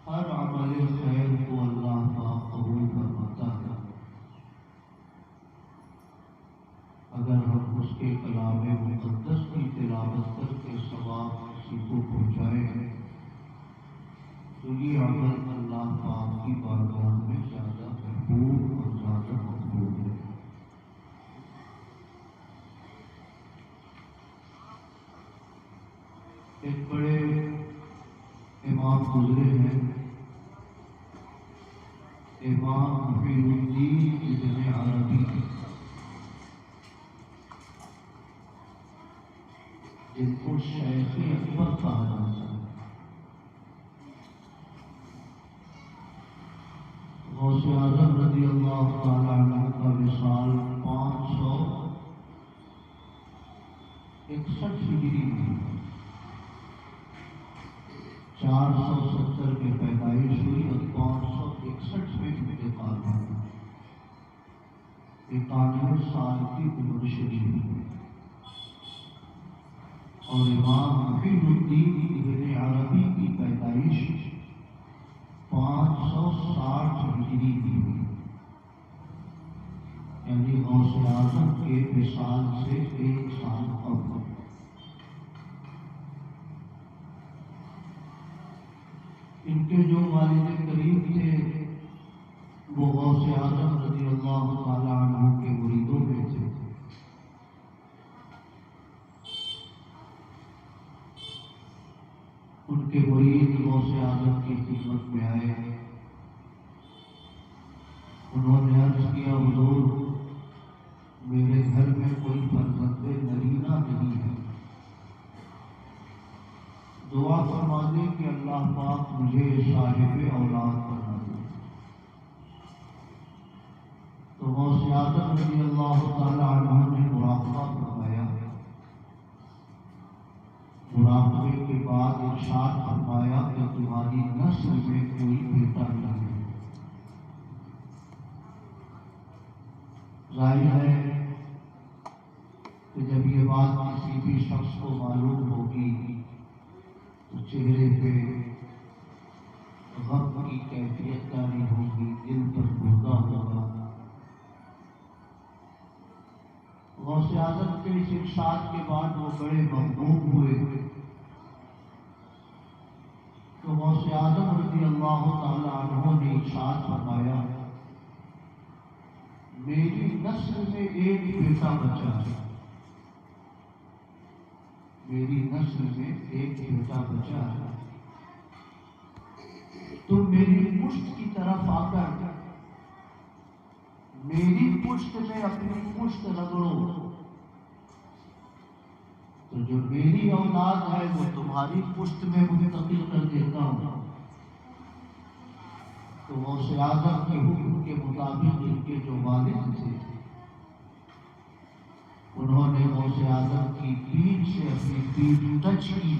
ہر عمل خیر کو اللہ پاک قبول فرماتا ایک بڑے امام گزرے ہیں، امام محی الدین ابن عربی، جن کو شیخ اکبر کہا جاتا ہے۔ غوث اعظم رضی اللہ تعالیٰ عنہ کا وصال 561 ہجری میں 470 میں پیدائش ہوئی اور 561 میں انتقال ہوا۔ 91 سال کی عمر شریف ہوئی اور امام محی الدین ابن عربی کی پیدائش 560 ہجری کی ہوئی، یعنی غوث اعظم کے وصال سے 1 سال قبل۔ ان کے جو والد کریم تھے وہ غوث اعظم رضی اللہ تعالیٰ عنہ کے مریدوں میں تھے۔ ان کے مرید غوث اعظم کی خدمت میں آئے، انہوں نے عرض کیا حضور میرے گھر میں کوئی فرزند نرینہ نہیں ہے، دعا فرما دیں کہ اللہ پاک مجھے صاحب اولاد بنا دے۔ تو غوث اعظم رضی اللہ تعالیٰ عنہ نے مراقبہ فرمایا، مراقبے کے بعد ارشاد فرمایا کہ تمہاری نسل میں کوئی بیٹا نہیں ہے۔ ظاہر ہے کہ جب یہ بات کسی بھی شخص کو معلوم ہوگی تو چہرے پہ غم کی کیفیت جاری ہوگی، دل پر بردہ ہوگا۔ غوث اعظم کے اس ارشاد کے بعد وہ بڑے مغموم ہوئے تو غوث اعظم رضی اللہ تعالی عنہ نے ارشاد فرمایا میری نسل میں ایک بیٹا بچا ہے، میری نسل میں ایک بیٹا بچا ہے، تم میری پشت کی طرف آ کر میری پشت میں اپنی پشت رگڑو، تو جو میری اولاد ہے وہ تمہاری پشت میں منتقل کر دیتا ہوں۔ تو غوث اعظم کے حکم کے مطابق ان کے جو والد تھے انہوں نے غوث اعظم کی پیٹھ سے اپنی پیٹھ ٹچ کی،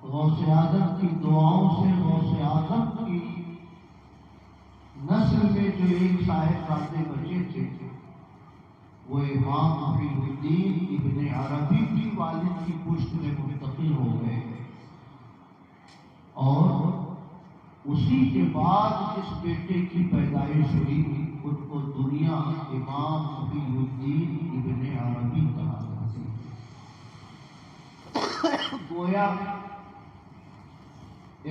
غوث اعظم کی دعاؤں سے غوث اعظم کی نسل میں جو ایک صاحبزادے بچے تھے وہ امام محی الدین ابن عربی کی والد کی پشت میں منتقل ہو گئے، اور اسی کے بعد جس بیٹے کی پیدائش ہوئی ان کو دنیا امام محی الدین ابن عربی کہا جاتا ہے۔ گویا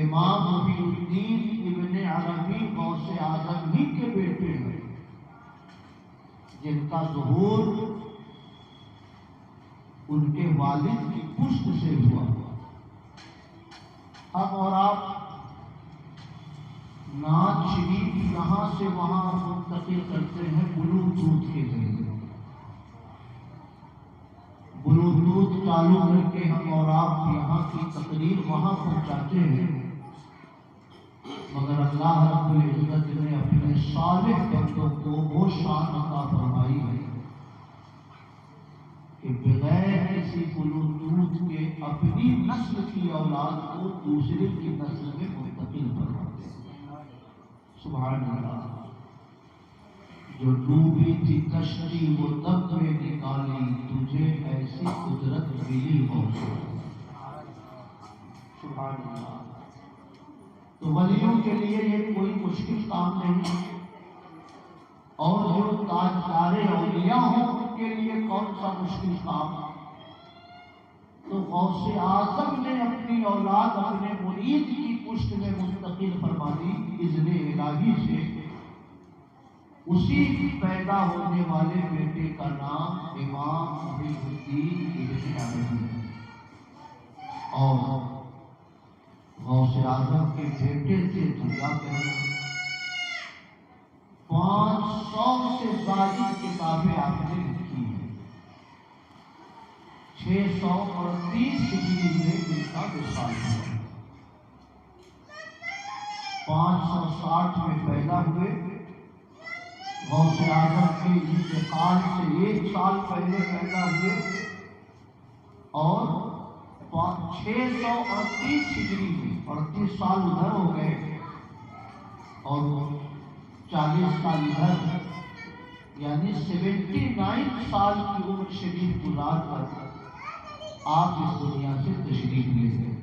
امام محی الدین ابن عربی غوث اعظم ہی کے بیٹے ہیں جن کا ظہور ان کے والد کی پشت سے ہوا۔ ہم اور آپ نعت شریف یہاں سے وہاں منتقل کرتے ہیں بلوٹوتھ کے ذریعے، بلوٹوتھ چالو کر کے ہم اور آپ یہاں کی تقریر وہاں پہنچاتے ہیں، مگر اللہ رب العزت نے اپنے صالح بندوں کو وہ شان عطا فرمائی ہے کہ بغیر کسی بلوٹوتھ کے اپنی نسل کی اولاد کو دوسرے کی نسل میں منتقل فرماتے ہیں۔ سبحان اللہ، جو ڈوبی تھی کشتی وہ تب میں نکالی، تجھے ایسی قدرت ملی ہو۔ سبحان اللہ۔ تو ولیوں کے لیے یہ کوئی مشکل کام نہیں، اور جو تاجدار اولیاء ہوں ان کے لیے کون سا مشکل کام۔ تو غوث اعظم نے اپنی اولاد اپنے مرید کی پشت میں منتقل فرما دی اذن الہی سے۔ اسی پیدا ہونے والے بیٹے کا نام امام محی الدین ابن عربی ہے۔ اور غوث اعظم کے بیٹے تھے تو کیا کہنا، 500 سے زائد کتابیں آپ نے لکھی ہیں، 630 ہجری میں ان کا وصال ہوا، 560 میں پیدا ہوئے، غوث اعظم کے انتقال سے 1 سال پہلے پیدا ہوئے، اور 638 ہجری میں 38 سال ادھر ہو گئے اور 40 سال ادھر، یعنی 79 سال کی عمر شریف گزار کر آپ اس دنیا سے تشریف لے گئے،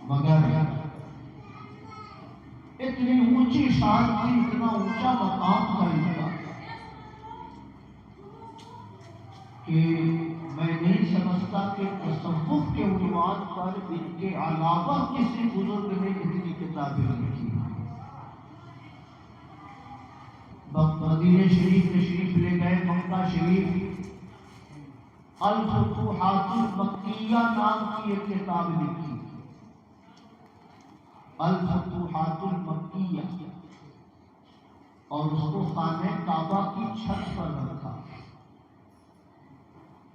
مگر اتنی اونچی شان تھی، اتنا اونچا مقام تھا ان کا کہ میں نہیں سمجھتا کہ تصوف کے عنوان پر ان کے علاوہ کسی بزرگ نے اتنی کتابیں لکھی۔ مدینہ شریف تشریف لے گئے، مکہ شریف، الفتوحات المکیہ نام کی ایک کتاب لکھی، الفتوحات المکیہ، اور اس کو خانہ کعبہ کی چھت پر رکھا،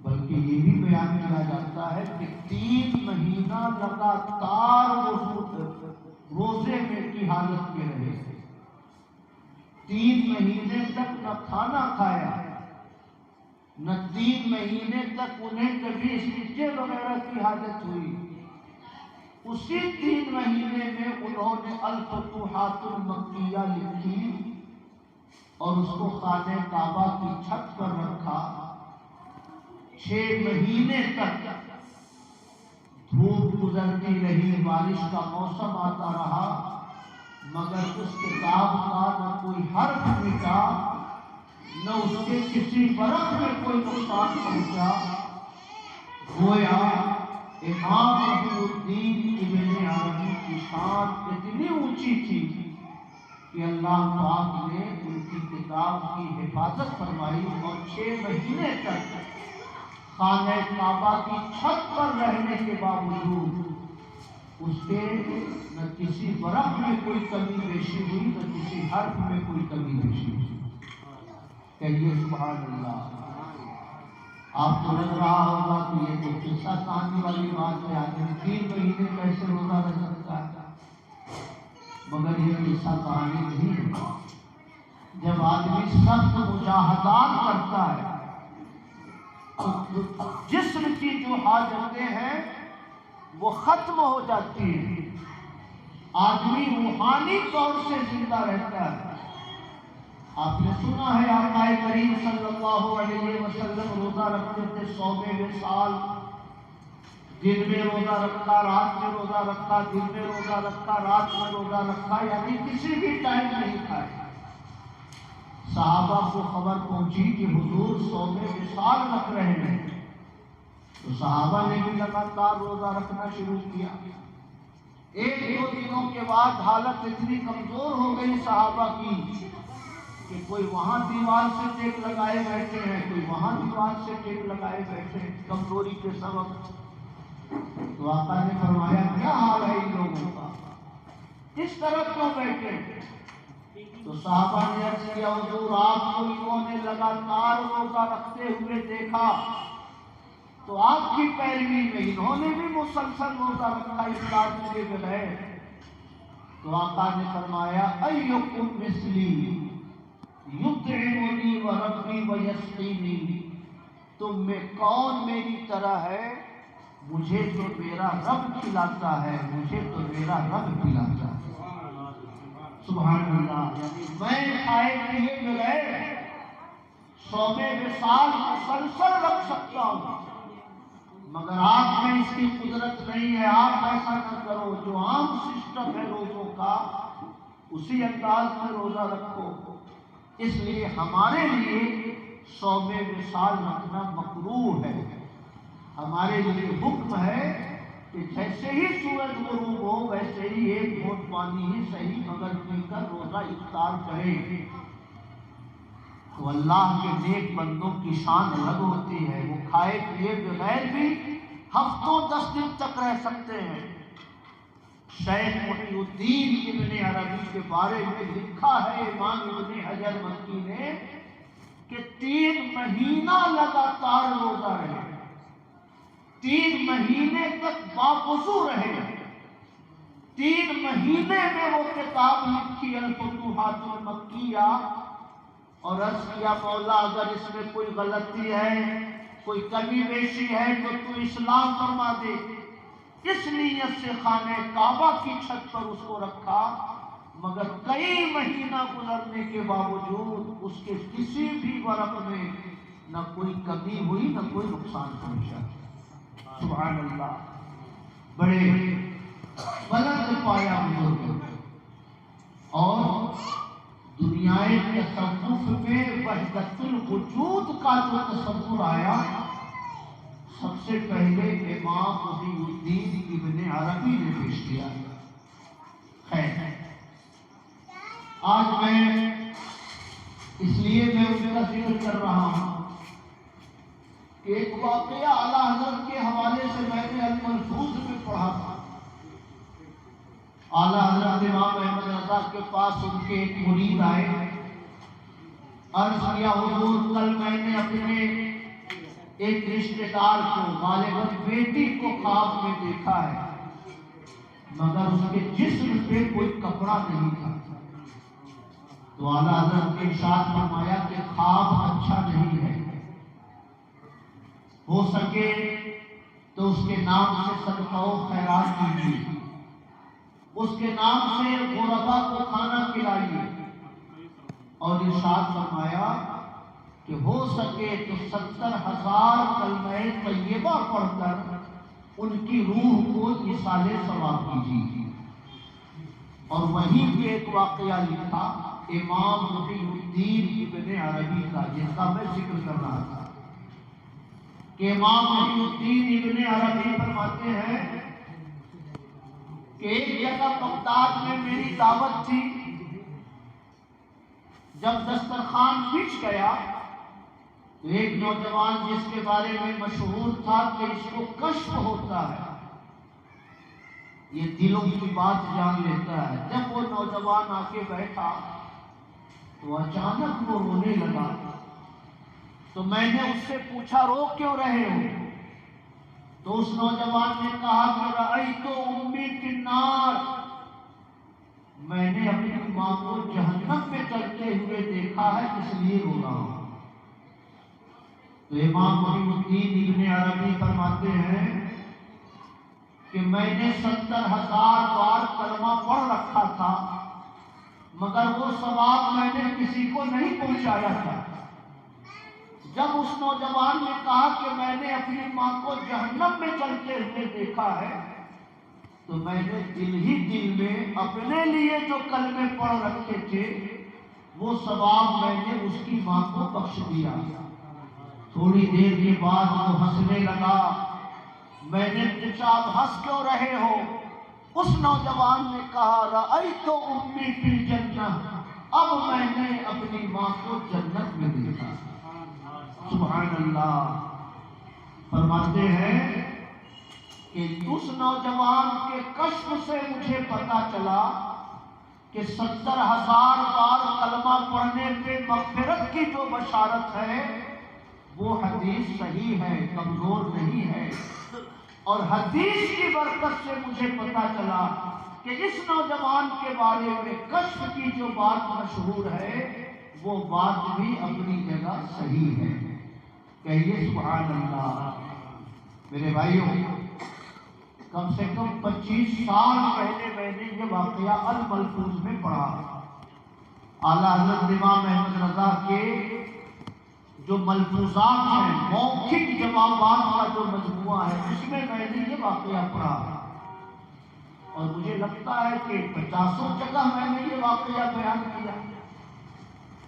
بلکہ یہ بھی بیان کیا جاتا ہے کہ 3 مہینہ لگاتار روزے میں کی حالت میں رہے، 3 مہینے تک نہ کھانا کھایا، نہ 3 مہینے تک انہیں کبھی سجدے وغیرہ کی حاجت ہوئی۔ اسی 3 مہینے میں انہوں نے الفتوحات المکیہ لکھی اور اس کو خانہ کعبہ کی چھت پر رکھا۔ 6 مہینے تک دھوپ گزرتی رہی، بارش کا موسم آتا رہا، مگر اس کتاب کا نہ کوئی حرف مٹا، نہ اس کے کسی ورق میں کوئی نقصان پہنچا۔ گویا امام ابو الدین ابن عربی کی شان اتنی اونچی تھی کہ اللہ پاک نے ان کی کتاب کی حفاظت فرمائی، اور 6 مہینے تک خانہ کعبہ کی چھت پر رہنے کے باوجود اس کے نہ کسی ورق میں کوئی کمی بیشی ہوئی، نہ کسی حرف میں کوئی کمی بیشی ہوئی۔ کہیے سبحان اللہ۔ آپ کو لگ رہا ہوگا کہ یہ تو قصہ کہانی والی بات ہے، آدمی 3 مہینے کیسے روزہ رہ سکتا ہے، مگر یہ قصہ کہانی نہیں ہے۔ جب آدمی سخت مجاہدات کرتا ہے، جسم کی جو حاجتیں ہیں وہ ختم ہو جاتی ہیں، آدمی روحانی طور سے زندہ رہتا ہے۔ آپ نے سنا ہے آقا کریم صلی اللہ علیہ وسلم روزہ رکھتے تھے 100 وصال، دن میں روزہ رکھا، رات میں روزہ رکھا، دن میں روزہ رکھا، رات میں روزہ رکھا، یعنی کسی بھی ٹائم نہیں کھائے۔ صحابہ کو خبر پہنچی کہ حضور 100 وصال رکھ رہے ہیں، تو صحابہ نے بھی لگاتار روزہ رکھنا شروع کیا۔ 1-2 دنوں کے بعد حالت اتنی کمزور ہو گئی صحابہ کی کہ کوئی وہاں دیوار سے ٹیک لگائے بیٹھے ہیں، کوئی وہاں دیوار سے ٹیک لگائے بیٹھے ہیں کمزوری کے سبب۔ تو آقا نے فرمایا کیا حال ہے ان لوگوں کا، اس طرح کیوں بیٹھے؟ تو صحابہ نے عرض کیا حضور آپ کو انہوں نے لگاتار روزہ رکھتے ہوئے دیکھا تو آپ کی پیروی میں انہوں نے بھی مسلسل روزہ رکھا افطار کے بغیر۔ تو آقا نے فرمایا ایکم مثلی یطعمنی وربی ویسقینی، تم میں کون میری طرح ہے، مجھے تو میرا رب کھلاتا ہے، مجھے تو میرا رب پلاتا ہے۔ سبحان اللہ، یعنی میں کھائے پیے بغیر 100 وصال مسلسل رکھ سکتا ہوں، مگر آپ میں اس کی قدرت نہیں ہے۔ آپ ایسا نہ کرو، جو عام سسٹم ہے روزوں کا اسی انداز میں روزہ رکھو۔ اس لیے ہمارے لیے 100 وصال رکھنا مکروہ ہے۔ ہمارے لیے حکم ہے کہ جیسے ہی سورج غروب ہو ویسے ہی 1 گھونٹ پانی ہی صحیح مگر پی کر روزہ افطار کرے، تو اللہ کے نیک بندوں کی شان الگ ہوتی ہے۔ وہ کھائے پیے بغیر بھی ہفتوں 10 دن تک رہ سکتے ہیں۔ شیخ محی الدین ابن عربی کے بارے میں لکھا ہے امام ابن حجر مکی نے کہ 3 مہینہ لگاتار روزہ رہے، 3 مہینے تک باوضو رہے، 3 مہینے میں وہ کتاب لکھی الفتوحات المکیہ، اور عرض کیا مولا اگر اس میں کوئی غلطی ہے، کوئی کمی بیشی ہے تو اصلاح فرما دے۔ اس نیت سے خانہ کعبہ کی چھت پر اس کو رکھا، مگر کئی مہینہ گزرنے کے باوجود اس کے کسی بھی ورق میں نہ کوئی کمی ہوئی نہ کوئی نقصان پہنچا۔ سبحان اللہ، بڑے بلند پایا بزرگ، اور دنیائے تصوف میں وحدت الوجود کا جو تصور آیا، سب سے پہلے امام محی الدین ابن عربی نے پیش کیا۔ خیر، آج میں اس لیے ان کا ذکر کر رہا ہوں کہ ایک واقعہ اعلیٰ حضرت کے حوالے سے میں نے الملفوظ میں پڑھا تھا۔ اعلیٰ حضرت امام احمد رضا کے پاس ان کے ایک مرید آئے، عرض کیا حضور کل میں نے اپنے ایک رشتہ دار کو، غالباً بیٹی کو خواب میں دیکھا ہے، مگر اس کے جسم پہ کوئی کپڑا نہیں تھا۔ تو اعلیٰ حضرت نے ارشاد فرمایا کہ خواب اچھا نہیں ہے، ہو سکے تو اس کے نام سے صدقہ و خیرات کیجیے، اس کے نام سے غربا کو کھانا کھلائیے، اور ارشاد فرمایا کہ ہو سکے تو 70,000 کلمہ طیبہ پڑھ کر ان کی روح کو ایصال ثواب کیجیے۔ اور وہیں پہ ایک واقعہ لکھا امام محی الدین ابن عربی کا، جس کا میں ذکر کر رہا تھا، کہ امام محی الدین ابن عربی فرماتے ہیں کہ ایک جگہ بغداد میں میری دعوت تھی، جب دسترخوان بچھ گیا تو ایک نوجوان جس کے بارے میں مشہور تھا کہ اس کو کشف ہوتا ہے، یہ دلوں کی بات جان لیتا ہے، جب وہ نوجوان آ کے بیٹھا تو اچانک وہ رونے لگا۔ تو میں نے اس سے پوچھا رو کیوں رہے ہو؟ تو اس نوجوان نے کہا کہ رأیت امی فی النار، میں نے اپنی ماں کو جہنم میں چلتے ہوئے دیکھا ہے، اس لیے رو رہا ہوں۔ تو امام محی الدین ابن عربی فرماتے ہیں کہ میں نے 70,000 بار کلمہ پڑھ رکھا تھا، مگر وہ ثواب میں نے کسی کو نہیں پہنچایا تھا۔ جب اس نوجوان نے کہا کہ میں نے اپنی ماں کو جہنم میں چلتے ہوئے دیکھا ہے، تو میں نے دل ہی دل میں اپنے لیے جو کلمے پڑھ رکھے تھے وہ ثواب میں نے اس کی ماں کو بخش دیا۔ تھوڑی دیر کے بعد وہ ہنسنے لگا۔ میں نے پوچھا آپ ہنس کیوں رہے ہو؟ اس نوجوان نے کہا رأیت امی فی الجنہ، اب میں نے اپنی ماں کو جنت میں دیکھا۔ سبحان اللہ۔ فرماتے ہیں کہ اس نوجوان کے کشف سے مجھے پتا چلا کہ 70,000 بار کلمہ پڑھنے پہ مغفرت کی جو بشارت ہے وہ حدیث صحیح ہے، کمزور نہیں ہے۔ اور حدیث کی برکت سے مجھے پتا چلا کہ اس نوجوان کے بارے میں کشف کی جو بات مشہور ہے وہ بات بھی اپنی جگہ صحیح ہے۔ کہیے سبحان اللہ۔ میرے بھائیوں، کم سے کم 25 سال پہلے میں نے یہ واقعہ الملفوظ میں پڑھا۔ اعلیٰ حضرت امام احمد رضا کے جو ملفوظات ہیں، موخک جوابات کا جو مجموعہ ہے، اس میں نے یہ واقعہ پڑھا، اور مجھے لگتا ہے کہ 50 جگہ میں نے یہ واقعہ بیان کیا،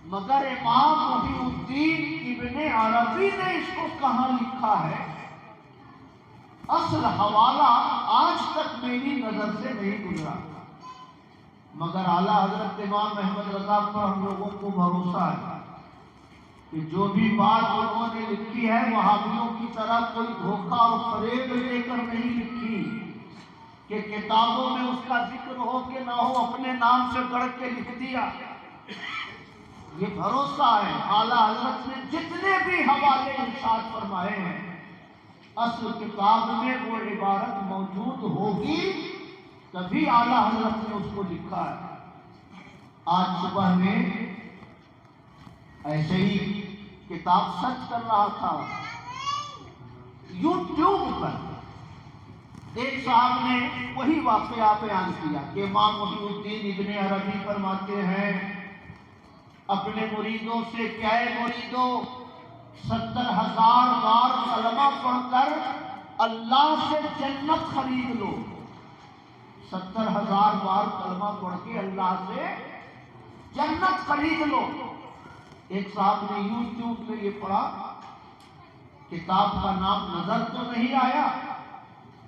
مگر امام محی الدین ابن عربی نے اس کو کہاں لکھا ہے، اصل حوالہ آج تک میری نظر سے نہیں گزرا، مگر اعلیٰ حضرت امام احمد رضا پر ہم لوگوں کو بھروسہ ہے کہ جو بھی بات انہوں نے لکھی ہے وہابیوں کی طرح کوئی دھوکہ اور فریب لے کر نہیں لکھی کہ کتابوں میں اس کا ذکر ہو کہ نہ ہو، اپنے نام سے گڑھ کے لکھ دیا۔ یہ بھروسہ ہے اعلیٰ حضرت نے جتنے بھی حوالے ارشاد فرمائے ہیں، اصل کتاب میں وہ عبارت موجود ہوگی، تبھی اعلیٰ حضرت نے اس کو لکھا ہے۔ آج صبح میں ایسے ہی کتاب سرچ کر رہا تھا یوٹیوب پر، ایک صاحب نے وہی واقعہ بیان کیا کہ امام محی الدین ابن عربی فرماتے ہیں اپنے مریدوں سے کہ اے مریدوں 70,000 بار کلمہ پڑھ کر اللہ سے جنت خرید لو۔ 70,000 بار کلمہ پڑھ کے اللہ سے جنت خرید لو۔ ایک صاحب نے یوٹیوب میں یہ پڑھا، کتاب کا نام نظر تو نہیں آیا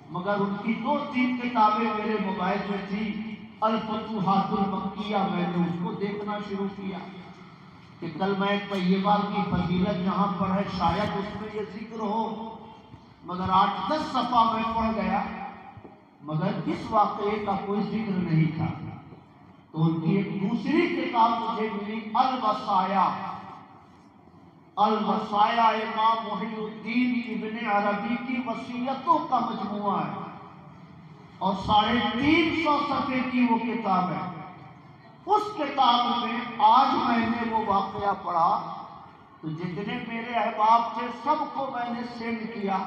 مگر ان کی 2-3 کتابیں میرے موبائل میں تھی، الفتوحات المکیہ، میں نے اس کو دیکھنا شروع کیا کہ کلمہ طیبہ کی فضیلت جہاں پر ہے شاید اس میں یہ ذکر ہو، مگر 8-10 صفحہ میں پڑھ گیا مگر اس واقعے کا کوئی ذکر نہیں تھا۔ تو ان کی ایک دوسری کتاب مجھے ملی، الوصایا امام محی الدین ابن عربی کی وصیتوں کا مجموعہ ہے اور 350 صفحے کی وہ کتاب ہے۔ اس کتاب میں آج میں نے وہ واقعہ پڑھا تو جتنے میرے احباب تھے سب کو میں نے سینڈ کیا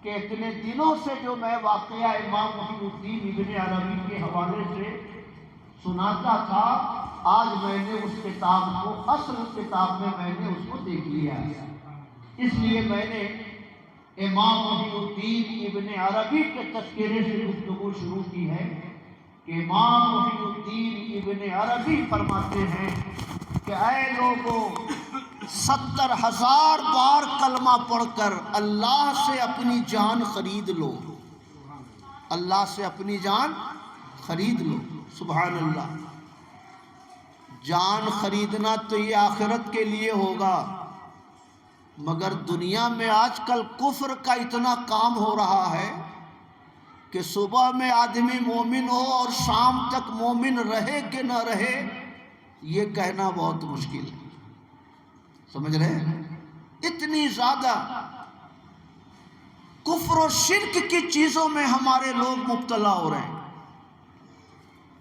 کہ اتنے دنوں سے جو میں واقعہ امام محی الدین ابن عربی کے حوالے سے سناتا تھا، آج میں نے اس کتاب کو اصل کتاب میں نے اس کو دیکھ لیا ہے۔ اس لیے میں نے امام محی الدین ابن عربی کے تذکرے سے گفتگو شروع کی ہے کہ امام محی الدین ابن عربی فرماتے ہیں کہ اے لوگوں 70,000 بار کلمہ پڑھ کر اللہ سے اپنی جان خرید لو، اللہ سے اپنی جان خرید لو۔ سبحان اللہ، جان خریدنا تو یہ آخرت کے لیے ہوگا، مگر دنیا میں آج کل کفر کا اتنا کام ہو رہا ہے کہ صبح میں آدمی مومن ہو اور شام تک مومن رہے کہ نہ رہے یہ کہنا بہت مشکل ہے۔ سمجھ رہے ہیں؟ اتنی زیادہ کفر و شرک کی چیزوں میں ہمارے لوگ مبتلا ہو رہے ہیں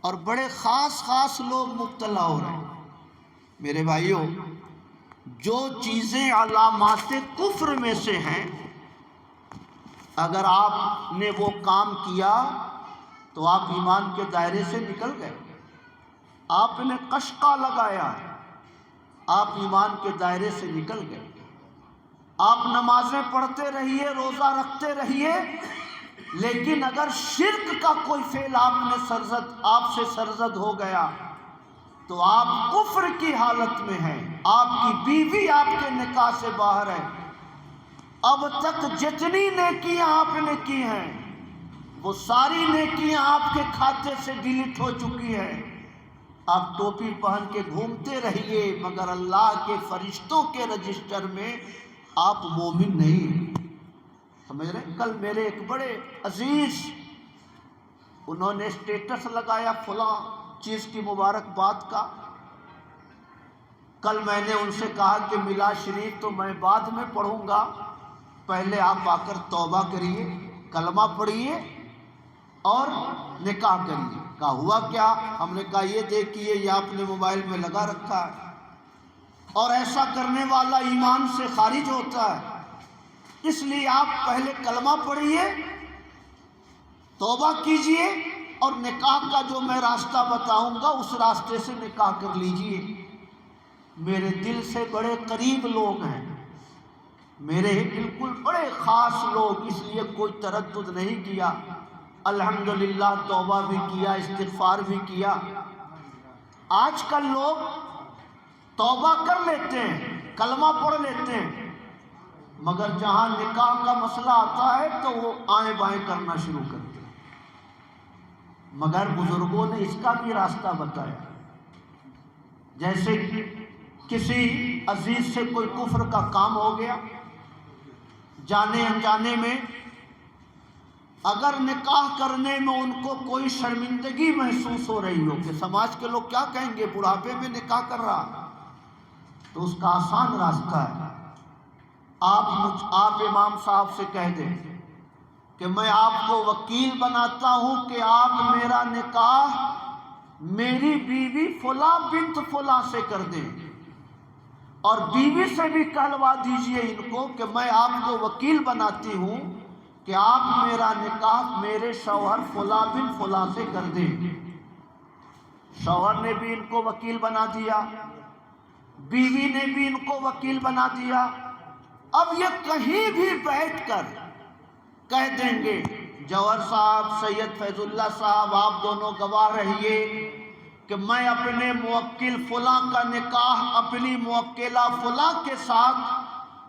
اور بڑے خاص لوگ مبتلا ہو رہے ہیں۔ میرے بھائیوں، جو چیزیں علامات کفر میں سے ہیں، اگر آپ نے وہ کام کیا تو آپ ایمان کے دائرے سے نکل گئے۔ آپ نے قشقہ لگایا، آپ ایمان کے دائرے سے نکل گئے۔ آپ نمازیں پڑھتے رہیے، روزہ رکھتے رہیے، لیکن اگر شرک کا کوئی فعل آپ سے سرزد ہو گیا تو آپ کفر کی حالت میں ہیں۔ آپ کی بیوی آپ کے نکاح سے باہر ہے، اب تک جتنی نیکیاں آپ نے کی ہیں وہ ساری نیکیاں آپ کے کھاتے سے ڈیلیٹ ہو چکی ہیں۔ آپ ٹوپی پہن کے گھومتے رہیے مگر اللہ کے فرشتوں کے رجسٹر میں آپ مومن نہیں ہیں۔ سمجھ رہے ہیں؟ کل میرے ایک بڑے عزیز انہوں نے اسٹیٹس لگایا فلاں چیز کی مبارکباد کا۔ کل میں نے ان سے کہا کہ میلاد شریف تو میں بعد میں پڑھوں گا، پہلے آپ آ کر توبہ کریے، کلمہ پڑھیے اور نکاح کریے۔ کہا ہوا کیا؟ ہم نے کہا یہ دیکھیے یہ آپ نے موبائل میں لگا رکھا ہے، اور ایسا کرنے والا ایمان سے خارج ہوتا ہے۔ اس لیے آپ پہلے کلمہ پڑھیے، توبہ کیجئے اور نکاح کا جو میں راستہ بتاؤں گا اس راستے سے نکاح کر لیجئے۔ میرے دل سے بڑے قریب لوگ ہیں، میرے بالکل بڑے خاص لوگ، اس لیے کوئی تردد نہیں کیا، الحمدللہ توبہ بھی کیا، استغفار بھی کیا۔ آج کل لوگ توبہ کر لیتے ہیں، کلمہ پڑھ لیتے ہیں، مگر جہاں نکاح کا مسئلہ آتا ہے تو وہ آئیں بائیں کرنا شروع کرتے ہیں۔ مگر بزرگوں نے اس کا بھی راستہ بتایا، جیسے کسی عزیز سے کوئی کفر کا کام ہو گیا جانے انجانے میں، اگر نکاح کرنے میں ان کو کوئی شرمندگی محسوس ہو رہی ہو کہ سماج کے لوگ کیا کہیں گے، بڑھاپے میں نکاح کر رہا، تو اس کا آسان راستہ ہے، آپ امام صاحب سے کہہ دیں کہ میں آپ کو وکیل بناتا ہوں کہ آپ میرا نکاح میری بیوی فلاں بنت فلاں سے کر دیں، اور بیوی سے بھی کہلوا دیجئے ان کو کہ میں آپ کو وکیل بناتی ہوں کہ آپ میرا نکاح میرے شوہر فلاں بن فلاں سے کر دیں۔ شوہر نے بھی ان کو وکیل بنا دیا، بیوی نے بھی ان کو وکیل بنا دیا۔ اب یہ کہیں بھی بیٹھ کر کہہ دیں گے جوہر صاحب، سید فیض اللہ صاحب، آپ دونوں گواہ رہیے کہ میں اپنے موکل فلاں کا نکاح اپنی موکلہ فلاں کے ساتھ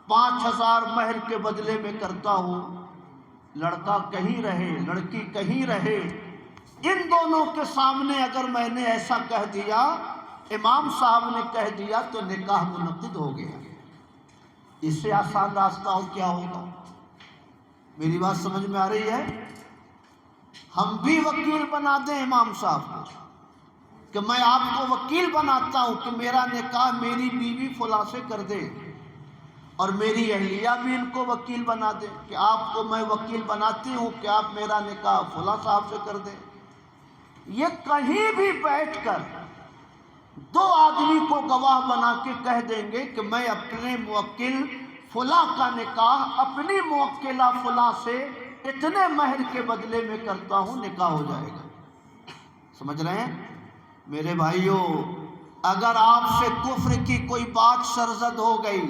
5000 مہر کے بدلے میں کرتا ہوں، لڑکا کہیں رہے لڑکی کہیں رہے، ان دونوں کے سامنے اگر میں نے ایسا کہہ دیا، امام صاحب نے کہہ دیا، تو نکاح منعقد ہو گیا۔ اس سے آسان راستہ اور کیا ہوگا؟ میری بات سمجھ میں آ رہی ہے؟ ہم بھی وکیل بنا دیں امام صاحب کو کہ میں آپ کو وکیل بناتا ہوں کہ میرا نکاح میری بیوی فلاں سے کر دے، اور میری اہلیہ بھی ان کو وکیل بنا دے کہ آپ کو میں وکیل بناتی ہوں کہ آپ میرا نکاح فلاں صاحب سے کر دیں۔ یہ کہیں بھی بیٹھ کر 2 آدمی کو گواہ بنا کے کہہ دیں گے کہ میں اپنے موکل فلاں کا نکاح اپنی موکلہ فلاں سے اتنے مہر کے بدلے میں کرتا ہوں، نکاح ہو جائے گا۔ سمجھ رہے ہیں میرے بھائیوں؟ اگر آپ سے کفر کی کوئی بات سرزد ہو گئی،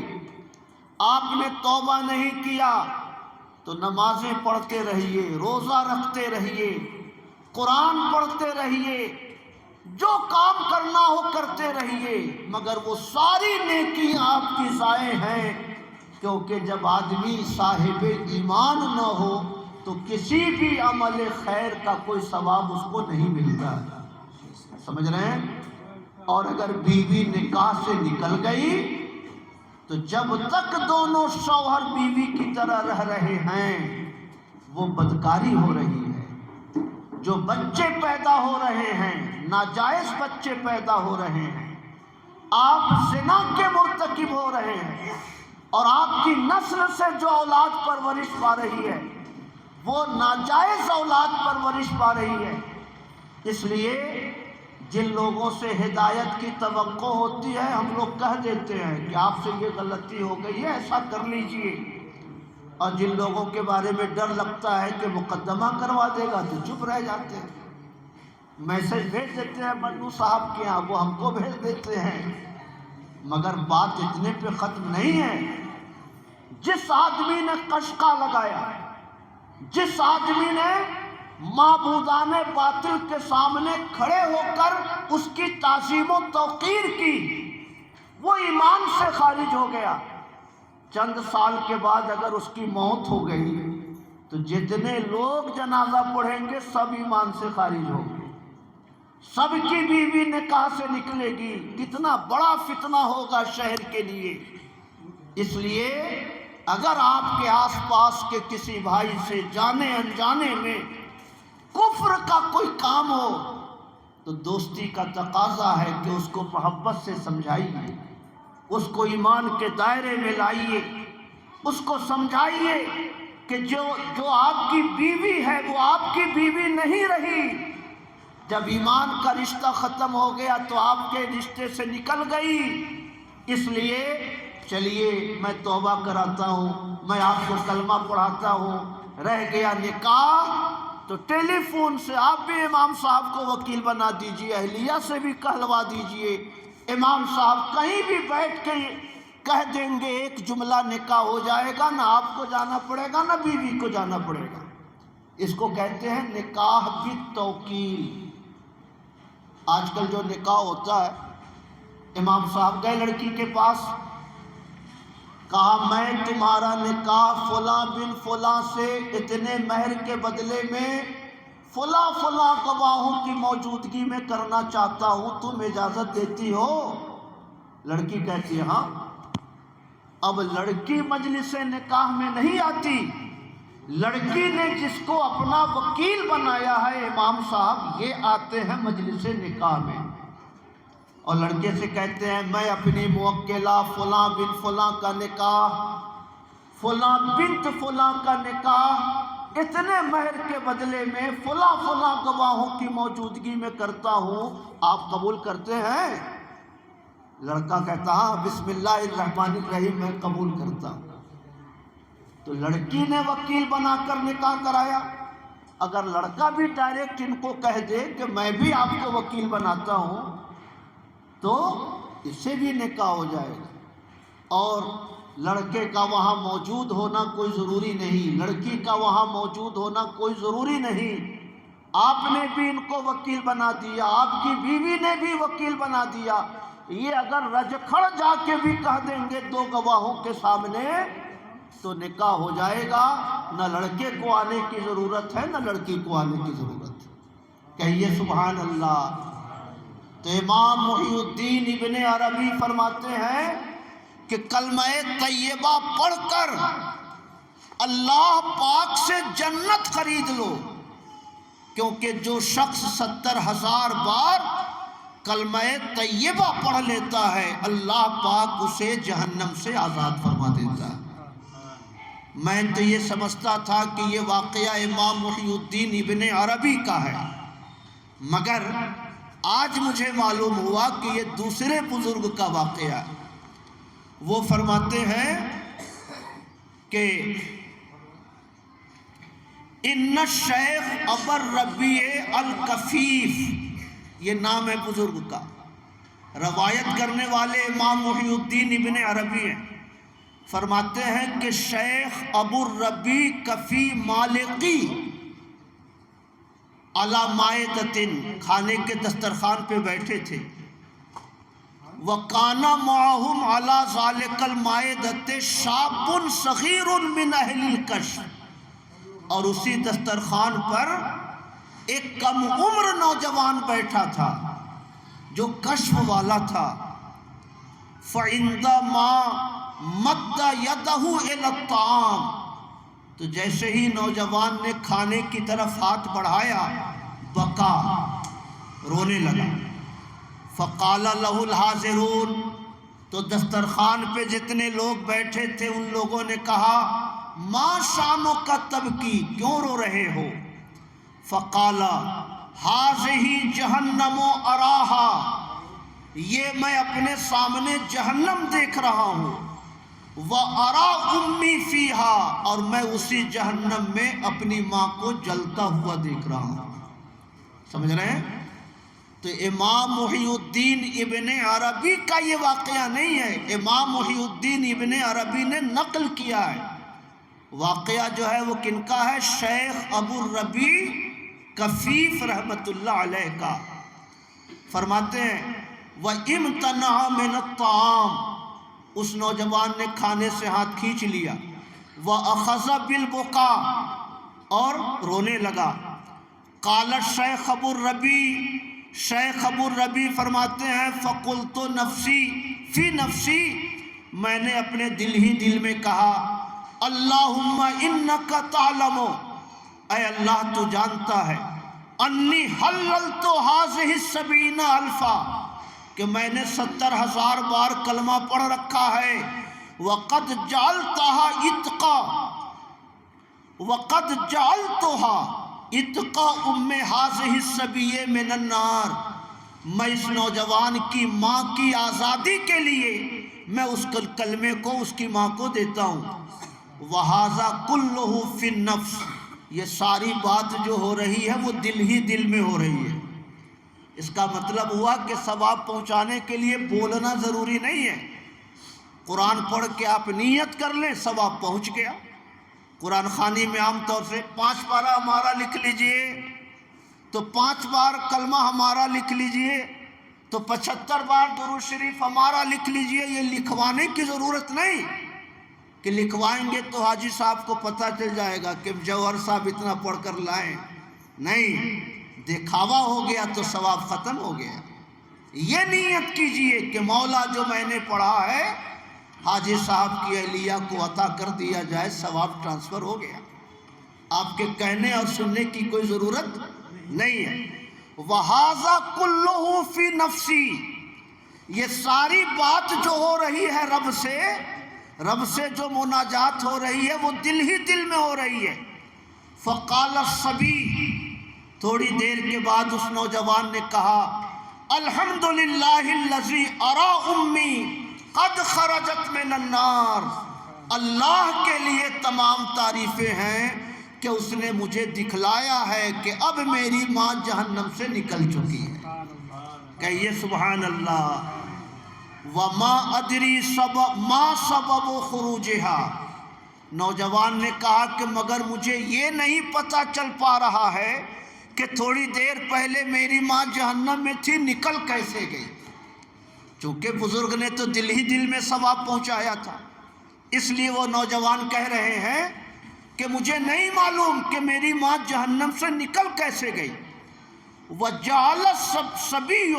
آپ نے توبہ نہیں کیا، تو نمازیں پڑھتے رہیے، روزہ رکھتے رہیے، قرآن پڑھتے رہیے، جو کام کرنا ہو کرتے رہیے، مگر وہ ساری نیکیاں آپ کی ضائع ہیں، کیونکہ جب آدمی صاحب ایمان نہ ہو تو کسی بھی عمل خیر کا کوئی ثواب اس کو نہیں ملتا۔ سمجھ رہے ہیں؟ اور اگر بیوی نکاح سے نکل گئی تو جب تک دونوں شوہر بیوی کی طرح رہ رہے ہیں وہ بدکاری ہو رہی ہے، جو بچے پیدا ہو رہے ہیں ناجائز بچے پیدا ہو رہے ہیں، آپ زنا کے مرتکب ہو رہے ہیں، اور آپ کی نسل سے جو اولاد پرورش پا رہی ہے وہ ناجائز اولاد پرورش پا رہی ہے۔ اس لیے جن لوگوں سے ہدایت کی توقع ہوتی ہے ہم لوگ کہہ دیتے ہیں کہ آپ سے یہ غلطی ہو گئی ہے، ایسا کر لیجئے، اور جن لوگوں کے بارے میں ڈر لگتا ہے کہ مقدمہ کروا دے گا تو چپ رہ جاتے ہیں، میسج بھیج دیتے ہیں منو صاحب کے ہاں، وہ ہم کو بھیج دیتے ہیں۔ مگر بات اتنے پہ ختم نہیں ہے۔ جس آدمی نے قشقہ لگایا، جس آدمی نے معبودان باطل کے سامنے کھڑے ہو کر اس کی تعظیم و توقیر کی، وہ ایمان سے خارج ہو گیا۔ چند سال کے بعد اگر اس کی موت ہو گئی تو جتنے لوگ جنازہ پڑھیں گے سب ایمان سے خارج ہوں گے، سب کی بیوی نکاح سے نکلے گی، کتنا بڑا فتنہ ہوگا شہر کے لیے۔ اس لیے اگر آپ کے آس پاس کے کسی بھائی سے جانے انجانے میں کفر کا کوئی کام ہو تو دوستی کا تقاضا ہے کہ اس کو محبت سے سمجھائیے، اس کو ایمان کے دائرے میں لائیے، اس کو سمجھائیے کہ جو آپ کی بیوی ہے وہ آپ کی بیوی نہیں رہی، جب ایمان کا رشتہ ختم ہو گیا تو آپ کے رشتے سے نکل گئی۔ اس لیے چلیے میں توبہ کراتا ہوں، میں آپ کو کلمہ پڑھاتا ہوں، رہ گیا نکاح تو ٹیلی فون سے آپ بھی امام صاحب کو وکیل بنا دیجئے، اہلیہ سے بھی کہلوا دیجئے، امام صاحب کہیں بھی بیٹھ کے کہہ دیں گے ایک جملہ نکاح ہو جائے گا، نہ آپ کو جانا پڑے گا نہ بیوی کو جانا پڑے گا۔ اس کو کہتے ہیں نکاح بالتوکیل۔ آج کل جو نکاح ہوتا ہے، امام صاحب گئے لڑکی کے پاس، کہا میں تمہارا نکاح فلاں بن فلاں سے اتنے مہر کے بدلے میں فلاں فلاں گواہوں کی موجودگی میں کرنا چاہتا ہوں، تم اجازت دیتی ہو؟ لڑکی کہتی ہے ہاں۔ اب لڑکی مجلس نکاح میں نہیں آتی، لڑکی نے جس کو اپنا وکیل بنایا ہے امام صاحب، یہ آتے ہیں مجلس نکاح میں اور لڑکے سے کہتے ہیں میں اپنی موکلہ فلاں بن فلاں کا نکاح، فلاں بنت فلاں کا نکاح اتنے مہر کے بدلے میں فلاں فلاں گواہوں کی موجودگی میں کرتا ہوں، آپ قبول کرتے ہیں؟ لڑکا کہتا ہاں بسم اللہ الرحمن الرحیم میں قبول کرتا ہوں۔ تو لڑکی نے وکیل بنا کر نکاح کرایا۔ اگر لڑکا بھی ڈائریکٹ ان کو کہہ دے کہ میں بھی آپ کو وکیل بناتا ہوں تو اس سے بھی نکاح ہو جائے گا، اور لڑکے کا وہاں موجود ہونا کوئی ضروری نہیں، لڑکی کا وہاں موجود ہونا کوئی ضروری نہیں۔ آپ نے بھی ان کو وکیل بنا دیا، آپ کی بیوی نے بھی وکیل بنا دیا، یہ اگر رجکھڑ جا کے بھی کہہ دیں گے دو گواہوں کے سامنے تو نکاح ہو جائے گا، نہ لڑکے کو آنے کی ضرورت ہے نہ لڑکی کو آنے کی ضرورت ہے۔ کہیے سبحان اللہ۔ تو امام محی الدین ابن عربی فرماتے ہیں کہ کلمہ طیبہ پڑھ کر اللہ پاک سے جنت خرید لو، کیونکہ جو شخص 70,000 بار کلمہ طیبہ پڑھ لیتا ہے اللہ پاک اسے جہنم سے آزاد فرما دیتا ہے۔ میں تو یہ سمجھتا تھا کہ یہ واقعہ امام محی الدین ابن عربی کا ہے، مگر آج مجھے معلوم ہوا کہ یہ دوسرے بزرگ کا واقعہ ہے۔ وہ فرماتے ہیں کہ ان الشیخ ابو الربیع الکفیف، یہ نام ہے بزرگ کا، روایت کرنے والے امام محی الدین ابن عربی ہیں۔ فرماتے ہیں کہ شیخ ابو الربیع کفی مالقی علی مائدۃ، کھانے کے دسترخوان پہ بیٹھے تھے، وَقَانَ مَعَهُمْ عَلَى ذَلِكَ الْمَائِدَةِ شَابٌ صَغِيرٌ مِّنْ أَهْلِ الْكَشْفِ، اور اسی دسترخوان پر ایک کم عمر نوجوان بیٹھا تھا جو کشف والا تھا۔ فَعِنْدَمَا مَدَّ يَدَهُ إِلَى الطَّعَامِ، تو جیسے ہی نوجوان نے کھانے کی طرف ہاتھ بڑھایا بکا، رونے لگا۔ فقال له الحاضرون، تو دسترخوان پہ جتنے لوگ بیٹھے تھے ان لوگوں نے کہا ما شانک تبکی، کیوں رو رہے ہو؟ فقال هذه جہنم اراہا، یہ میں اپنے سامنے جہنم دیکھ رہا ہوں، وَأَرَى أُمِّي فِيهَا، اور میں اسی جہنم میں اپنی ماں کو جلتا ہوا دیکھ رہا ہوں۔ سمجھ رہے ہیں؟ تو امام محی الدین ابن عربی کا یہ واقعہ نہیں ہے، امام محی الدین ابن عربی نے نقل کیا ہے۔ واقعہ جو ہے وہ کن کا ہے؟ شیخ ابو الربیع کفیف رحمت اللہ علیہ کا۔ فرماتے ہیں وَإِمْتَنَعَ مِنَ الطَّعَامِ، اس نوجوان نے کھانے سے ہاتھ کھینچ لیا، وَأَخَذَ بِالْبُكَاءِ، اور رونے لگا۔ قال شیخ ابو الربیع، شیخ ابو الربیع فرماتے ہیں فَقُلْتُ نَفْسِي فِي نَفْسِي، میں نے اپنے دل ہی دل میں کہا اللہم انکا تعلم، اے اللہ تو جانتا ہے، انی حللت هذه السبعین الفا، کہ میں نے 70,000 بار کلمہ پڑھ رکھا ہے، وَقَدْ جَعَلْتَهَا اِتْقَى، وَقَدْ جَعَلْتُهَا اِتْقَى أُمِّ هَذِهِ السَّبِيِّ مِنَ النَّارِ، میں اس نوجوان کی ماں کی آزادی کے لیے میں اس کلمے کو اس کی ماں کو دیتا ہوں۔ وَهَذَا كُلُّهُ فِي النَّفْسِ، یہ ساری بات جو ہو رہی ہے وہ دل ہی دل میں ہو رہی ہے۔ اس کا مطلب ہوا کہ ثواب پہنچانے کے لیے بولنا ضروری نہیں ہے، قرآن پڑھ کے آپ نیت کر لیں ثواب پہنچ گیا۔ قرآن خوانی میں عام طور سے 5 پارہ ہمارا لکھ لیجئے تو 5 بار کلمہ ہمارا لکھ لیجئے تو 75 بار درود شریف ہمارا لکھ لیجئے۔ یہ لکھوانے کی ضرورت نہیں کہ لکھوائیں گے تو حاجی صاحب کو پتہ چل جائے گا کہ جوہر صاحب اتنا پڑھ کر لائیں، نہیں، دکھاوا ہو گیا تو ثواب ختم ہو گیا۔ یہ نیت کیجئے کہ مولا جو میں نے پڑھا ہے حاجی صاحب کی اہلیہ کو عطا کر دیا جائے، ثواب ٹرانسفر ہو گیا۔ آپ کے کہنے اور سننے کی کوئی ضرورت نہیں ہے۔ وَهَذَا كُلُّهُ فِي نَفْسِي، یہ ساری بات جو ہو رہی ہے رب سے جو مناجات ہو رہی ہے وہ دل ہی دل میں ہو رہی ہے۔ فَقَالَ الصَّبِيُّ، تھوڑی دیر کے بعد اس نوجوان نے کہا الحمدللہ الذی ارا امی قد خرجت من النار، اللہ کے لیے تمام تعریفیں ہیں کہ اس نے مجھے دکھلایا ہے کہ اب میری ماں جہنم سے نکل چکی ہے۔ کہیے سبحان اللہ۔ وما ادری ما سبب خروجها، نوجوان نے کہا کہ مگر مجھے یہ نہیں پتہ چل پا رہا ہے کہ تھوڑی دیر پہلے میری ماں جہنم میں تھی، نکل کیسے گئی؟ چونکہ بزرگ نے تو دل ہی دل میں ثواب پہنچایا تھا، اس لیے وہ نوجوان کہہ رہے ہیں کہ مجھے نہیں معلوم کہ میری ماں جہنم سے نکل کیسے گئی۔ وَجَعَلَ الصَّبِيُّ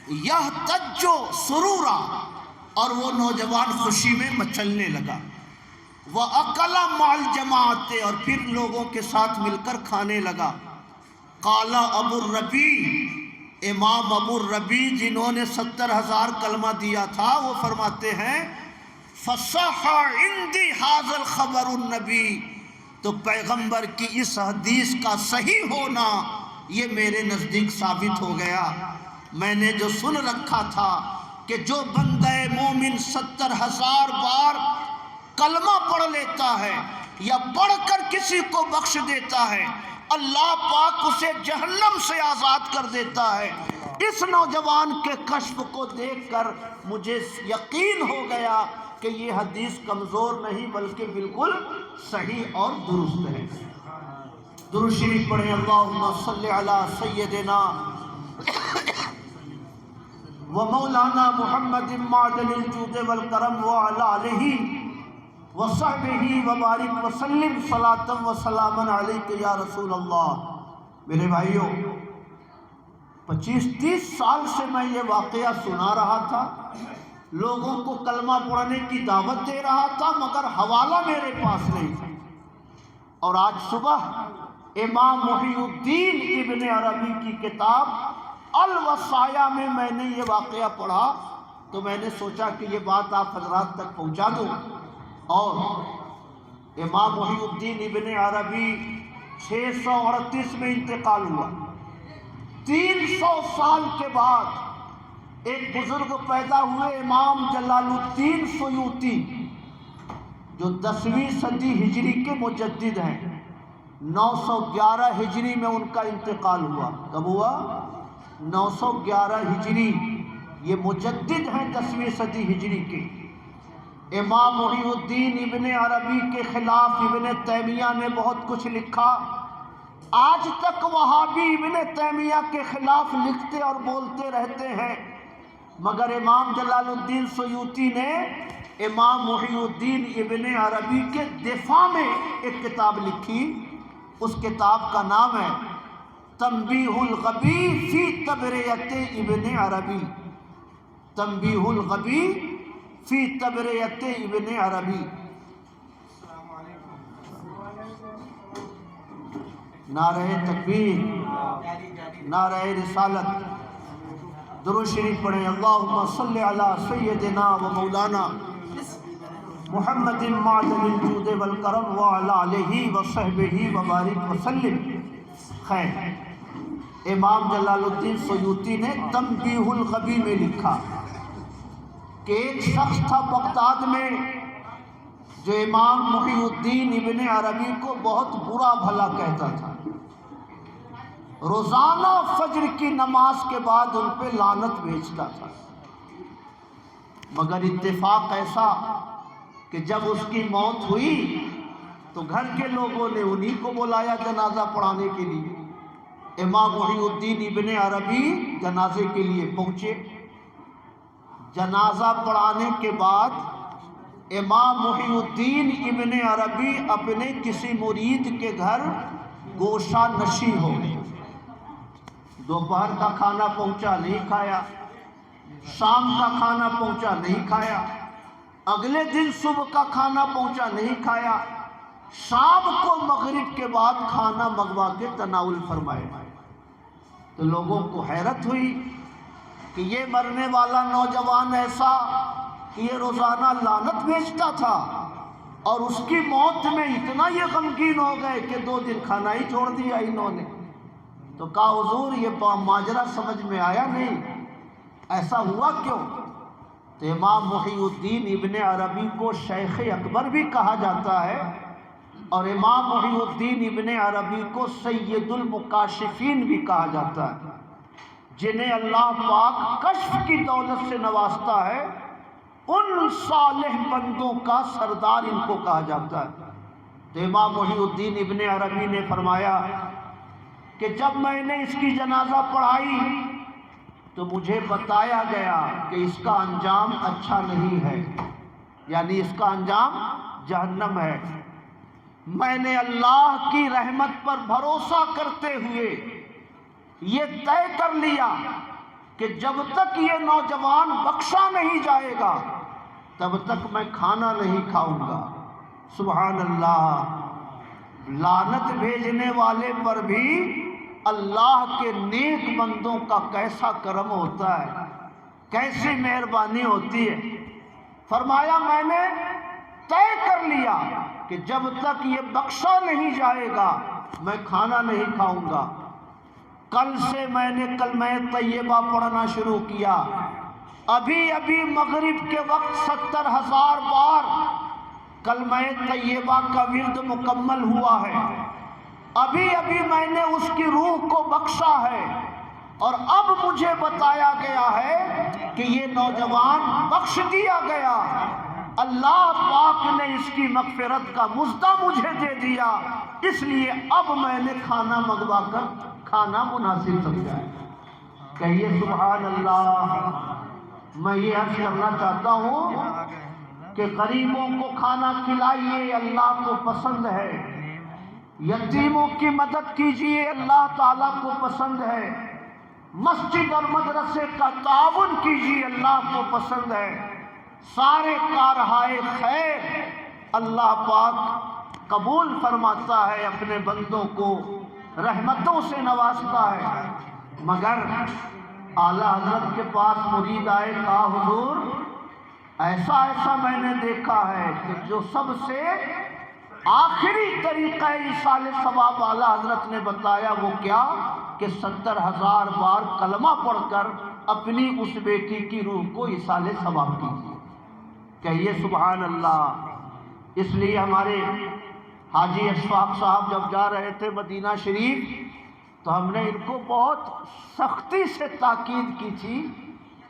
يَهْتَجُّ سُرُورًا، اور وہ نوجوان خوشی میں مچلنے لگا۔ وَأَكَلَ مَعَ الْجَمَاعَةِ، اور پھر لوگوں کے ساتھ مل کر کھانے لگا۔ قال ابو الربیع، امام ابو الربیع جنہوں نے 70,000 کلمہ دیا تھا، وہ فرماتے ہیں فصح عندی ھذا الخبر النبی، تو پیغمبر کی اس حدیث کا صحیح ہونا یہ میرے نزدیک ثابت ہو گیا۔ میں نے جو سن رکھا تھا کہ جو بندہ مومن 70,000 بار کلمہ پڑھ لیتا ہے یا پڑھ کر کسی کو بخش دیتا ہے، اللہ پاک اسے جہنم سے آزاد کر دیتا ہے۔ اس نوجوان کے کشف کو دیکھ کر مجھے یقین ہو گیا کہ یہ حدیث کمزور نہیں بلکہ بالکل صحیح اور درست ہے۔ درود شریف پڑھیں، اللہم صلی علی سیدنا و مولانا محمد معدن الجود والکرم وعلی آلہ وصحبہ وبارک وسلم صلاۃ و سلاما علیک یا رسول اللہ۔ میرے بھائیوں، 25-30 سال سے میں یہ واقعہ سنا رہا تھا، لوگوں کو کلمہ پڑھنے کی دعوت دے رہا تھا، مگر حوالہ میرے پاس نہیں تھا۔ اور آج صبح امام محی الدین ابن عربی کی کتاب الوصایا میں نے یہ واقعہ پڑھا، تو میں نے سوچا کہ یہ بات آپ حضرات تک پہنچا دوں۔ اور امام محی الدین ابن عربی 638 میں انتقال ہوا۔ 300 سال کے بعد ایک بزرگ پیدا ہوئے، امام جلال الدین سیوطی، جو 10ویں صدی ہجری کے مجدد ہیں۔ 911 ہجری میں ان کا انتقال ہوا۔ کب ہوا؟ 911 ہجری۔ یہ مجدد ہیں 10ویں صدی ہجری کے۔ امام محی الدین ابن عربی کے خلاف ابن تیمیہ نے بہت کچھ لکھا، آج تک وہابی ابن تیمیہ کے خلاف لکھتے اور بولتے رہتے ہیں، مگر امام جلال الدین سیوطی نے امام محی الدین ابن عربی کے دفاع میں ایک کتاب لکھی۔ اس کتاب کا نام ہے تنبیہ الغبی فی تبرئۃ ابن عربی، تنبیہ الغبی فی تبرئۃ ابن عربی۔ نعرہ تکبیر، نعرہ رسالت۔ درود شریف پڑھیں، اللہم صلی علی سیدنا و مولانا محمد معدن الجود والکرم وعلی آلہ وصحبہ وبارک وسلم۔ خیر، امام جلال الدین سیوطی نے تنبیہ الغبی میں لکھا کہ ایک شخص تھا بغداد میں جو امام محی الدین ابن عربی کو بہت برا بھلا کہتا تھا۔ روزانہ فجر کی نماز کے بعد ان پہ لعنت بھیجتا تھا، مگر اتفاق ایسا کہ جب اس کی موت ہوئی تو گھر کے لوگوں نے انہی کو بلایا جنازہ پڑھانے کے لیے۔ امام محی الدین ابن عربی جنازے کے لیے پہنچے۔ جنازہ پڑھانے کے بعد امام محی الدین ابن عربی اپنے کسی مرید کے گھر گوشہ نشین ہو گئے۔ دوپہر کا کھانا پہنچا نہیں کھایا، شام کا کھانا پہنچا نہیں کھایا، اگلے دن صبح کا کھانا پہنچا نہیں کھایا، شام کو مغرب کے بعد کھانا منگوا کے تناول فرمائے۔ تو لوگوں کو حیرت ہوئی کہ یہ مرنے والا نوجوان ایسا کہ یہ روزانہ لعنت بھیجتا تھا، اور اس کی موت میں اتنا یہ غمگین ہو گئے کہ 2 دن کھانا ہی چھوڑ دیا انہوں نے۔ تو کہا حضور یہ ماجرا سمجھ میں آیا نہیں، ایسا ہوا کیوں؟ تو امام محی الدین ابن عربی کو شیخ اکبر بھی کہا جاتا ہے، اور امام محی الدین ابن عربی کو سید المکاشفین بھی کہا جاتا ہے، جنہیں اللہ پاک کشف کی دولت سے نوازتا ہے، ان صالح بندوں کا سردار ان کو کہا جاتا ہے۔ تو امام محی الدین ابن عربی نے فرمایا کہ جب میں نے اس کی جنازہ پڑھائی تو مجھے بتایا گیا کہ اس کا انجام اچھا نہیں ہے، یعنی اس کا انجام جہنم ہے۔ میں نے اللہ کی رحمت پر بھروسہ کرتے ہوئے یہ طے کر لیا کہ جب تک یہ نوجوان بخشا نہیں جائے گا تب تک میں کھانا نہیں کھاؤں گا۔ سبحان اللہ، لعنت بھیجنے والے پر بھی اللہ کے نیک بندوں کا کیسا کرم ہوتا ہے، کیسی مہربانی ہوتی ہے۔ فرمایا میں نے طے کر لیا کہ جب تک یہ بخشا نہیں جائے گا میں کھانا نہیں کھاؤں گا۔ کل سے میں نے کلمہ طیبہ پڑھنا شروع کیا، ابھی مغرب کے وقت 70,000 بار کلمہ طیبہ کا ورد مکمل ہوا ہے، ابھی میں نے اس کی روح کو بخشا ہے، اور اب مجھے بتایا گیا ہے کہ یہ نوجوان بخش دیا گیا، اللہ پاک نے اس کی مغفرت کا مژدہ مجھے دے دیا، اس لیے اب میں نے کھانا منگوا کر کھانا مناسب سمجھا ہے۔ کہیے سبحان اللہ۔ میں یہ عرض کرنا چاہتا ہوں کہ غریبوں کو کھانا کھلائیے، اللہ کو پسند ہے، یتیموں کی مدد کیجیے، اللہ تعالیٰ کو پسند ہے، مسجد اور مدرسے کا تعاون کیجیے، اللہ کو پسند ہے، سارے کارہائے خیر اللہ پاک قبول فرماتا ہے، اپنے بندوں کو رحمتوں سے نوازتا ہے۔ مگر اعلیٰ حضرت کے پاس مرید آئے، کہا حضور ایسا میں نے دیکھا ہے کہ جو سب سے آخری طریقہ ایصال ثواب اعلیٰ حضرت نے بتایا وہ کیا کہ 70,000 بار کلمہ پڑھ کر اپنی اس بیٹی کی روح کو ایصال ثواب کیجیے۔ کہیے سبحان اللہ۔ اس لیے ہمارے حاجی اشفاق صاحب جب جا رہے تھے مدینہ شریف تو ہم نے ان کو بہت سختی سے تاکید کی تھی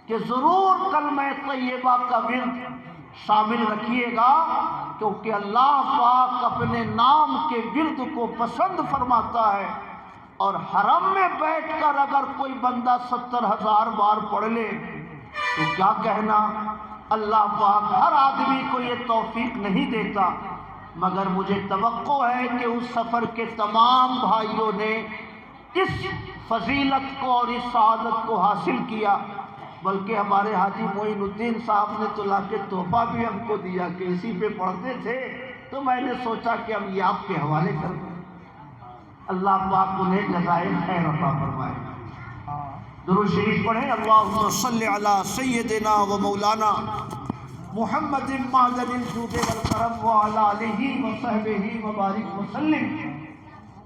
کہ ضرور کلمہ طیبہ کا ورد شامل رکھیے گا، کیونکہ اللہ پاک اپنے نام کے ورد کو پسند فرماتا ہے، اور حرم میں بیٹھ کر اگر کوئی بندہ 70,000 بار پڑھ لے تو کیا کہنا۔ اللہ پاک ہر آدمی کو یہ توفیق نہیں دیتا، مگر مجھے توقع ہے کہ اس سفر کے تمام بھائیوں نے اس فضیلت کو اور اس سعادت کو حاصل کیا، بلکہ ہمارے حاجی معین الدین صاحب نے تو لا کے تحفہ بھی ہم کو دیا کہ اسی پہ پڑھتے تھے، تو میں نے سوچا کہ ہم یہ آپ کے حوالے کر دیں۔ اللہ پاک انہیں جزائے خیر عطا فرمائے۔ درود شریف پڑھیں۔ اللہم صلی علی سیدنا و مولانا محمد معدن الجود والکرم وعلی آلہ وصحبہ وبارک وسلم۔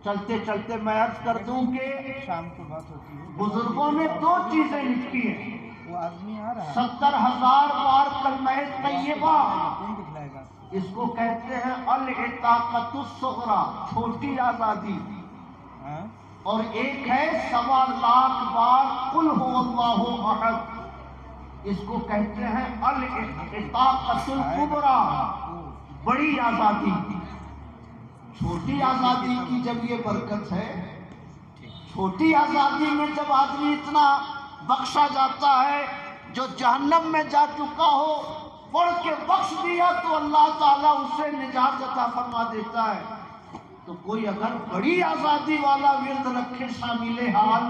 چلتے چلتے میں عرض کر دوں کہ شام کو بات ہوتی ہے، بزرگوں نے 2 چیزیں لکھی ہیں۔ وہ آدمی آ رہا ہے 70,000 بار کلمہ طیبہ، کون دکھلائے گا؟ اس کو کہتے ہیں العتاقۃ الصغریٰ، چھوٹی آزادی، ہاں؟ اور ایک ہے 1.25 بار قل هو اللہ احد، اس کو کہتے ہیں العتاقۃ الکبریٰ، بڑی آزادی۔ چھوٹی آزادی کی جب یہ برکت ہے، چھوٹی آزادی میں جب آدمی اتنا بخشا جاتا ہے، جو جہنم میں جا چکا ہو پڑھ کے بخش دیا تو اللہ تعالیٰ اسے نجات عطا فرما دیتا ہے۔ تو کوئی اگر بڑی آزادی والا ورد رکھے شامل حال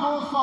200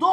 2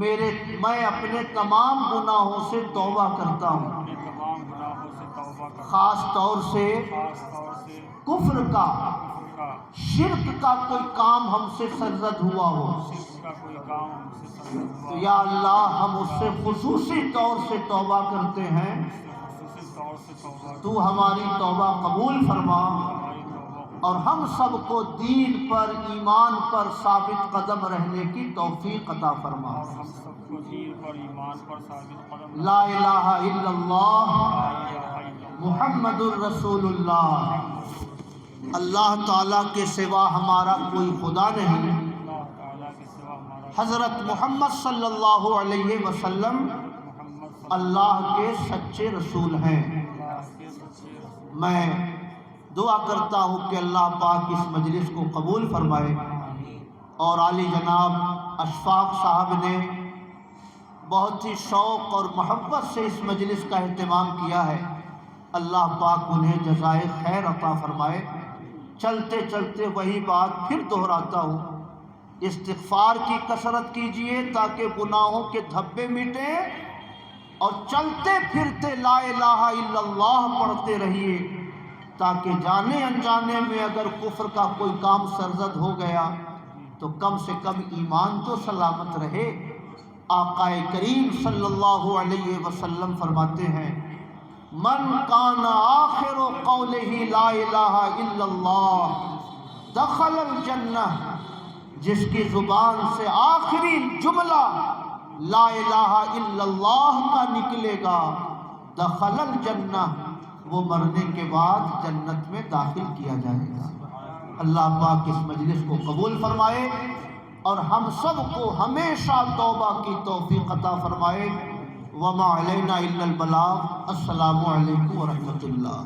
میں اپنے تمام گناہوں سے توبہ کرتا ہوں، اپنے تمام گناہوں سے توبہ کرتا ہوں، خاص طور سے کفر کا، شرک کا کوئی کام ہم سے سرزد ہوا ہو شرک کا کوئی کام ہم سے سرزد تو ہوا یا اللہ ہم اس سے خصوصی طور سے توبہ کرتے ہیں، خصوصی طور سے توبہ تو ہماری توبہ قبول فرما ہماری توبہ اور ہم سب کو دین پر، ایمان پر ثابت قدم رہنے کی توفیق عطا فرما۔ اور ہم سب کو دین پر، ایمان پر ثابت قدم لا الہ الا اللہ لا الہ الا اللہ محمد الرسول اللہ۔ اللہ تعالیٰ کے سوا ہمارا کوئی خدا نہیں، اللہ تعالیٰ کے سوا ہمارا حضرت محمد صلی اللہ علیہ وسلم محمد صلی اللہ کے سچے رسول ہیں۔ اللہ کے سچے رسول میں دعا کرتا ہوں کہ اللہ پاک اس مجلس کو قبول فرمائے، اور عالی جناب اشفاق صاحب نے بہت ہی شوق اور محبت سے اس مجلس کا اہتمام کیا ہے، اللہ پاک انہیں جزائے خیر عطا فرمائے۔ چلتے چلتے وہی بات پھر دہراتا ہوں، استغفار کی کثرت کیجئے تاکہ گناہوں کے دھبے مٹیں، اور چلتے پھرتے لا الہ الا اللہ پڑھتے رہیے تاکہ جانے انجانے میں اگر کفر کا کوئی کام سرزد ہو گیا تو کم سے کم ایمان تو سلامت رہے۔ آقا کریم صلی اللہ علیہ وسلم فرماتے ہیں، من کان آخر قولہ لا الہ الا اللہ دخل الجنہ، جس کی زبان سے آخری جملہ لا الہ الا اللہ کا نکلے گا، دخل الجنہ، وہ مرنے کے بعد جنت میں داخل کیا جائے گا۔ اللہ پاک اس مجلس کو قبول فرمائے اور ہم سب کو ہمیشہ توبہ کی توفیق عطا فرمائے۔ وما علینا الا البلاغ۔ السلام علیکم ورحمۃ اللہ۔